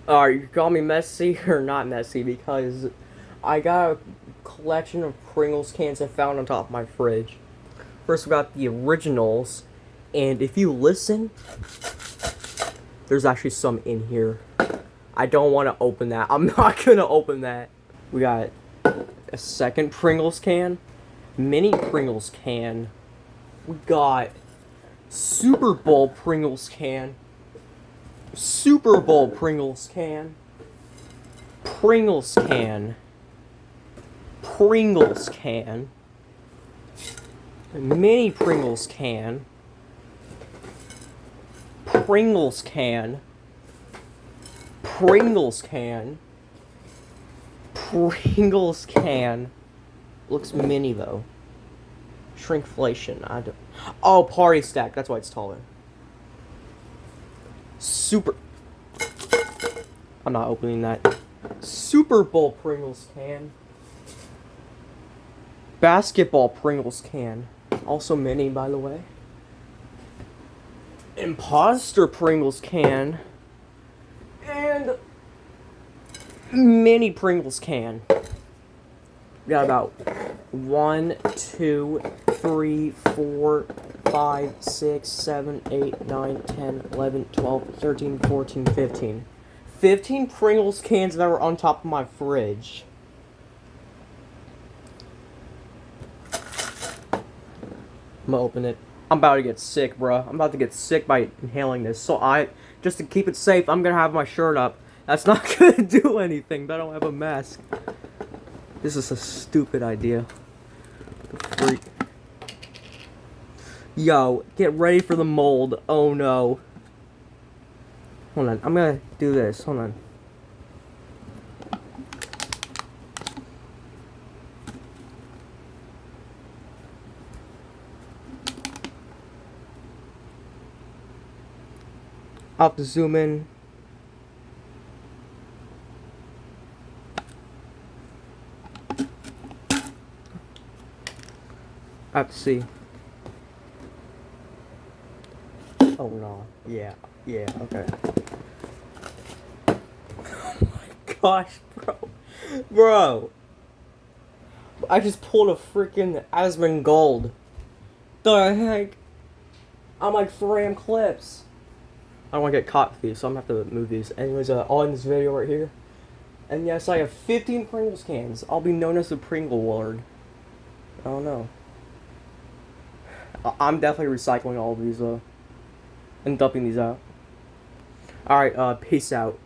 You can call me messy or not messy because I got a collection of Pringles cans I found on top of my fridge. First, we got the originals, and if you listen, there's actually some in here. I don't want to open that. I'm not gonna open that. We got a second Pringles can, mini Pringles can. We got Super Bowl Pringles can, Super Bowl Pringles can, Pringles can, Pringles can, mini Pringles can, Pringles can, Pringles can, Pringles can. Looks mini though. Shrinkflation. I don't. Oh, party stack. That's why it's taller. Super. I'm not opening that. Super Bowl Pringles can. Basketball Pringles can. Also mini, by the way. Imposter Pringles can. And mini Pringles can. We got about 1, 2, 3, 4, 5, 6, 7, 8, 9, 10, 11, 12, 13, 14, 15. 15 Pringles cans that were on top of my fridge. I'm gonna open it. I'm about to get sick, bro. I'm about to get sick by inhaling this. So just to keep it safe, I'm gonna have my shirt up. That's not gonna do anything, but I don't have a mask. This is a stupid idea. The freak. Yo, get ready for the mold. Oh no. Hold on, I'm gonna do this. Hold on. I'll have to zoom in. I have to see. Oh no. Yeah, okay. Oh my gosh, bro. Bro. I just pulled a freaking Asmongold. The heck? I'm like 3M clips. I don't want to get caught with these, so I'm gonna have to move these. Anyways, all in this video right here. And yes, I have 15 Pringles cans. I'll be known as the Pringle Lord. I don't know. I'm definitely recycling all of these, and dumping these out. Alright, peace out.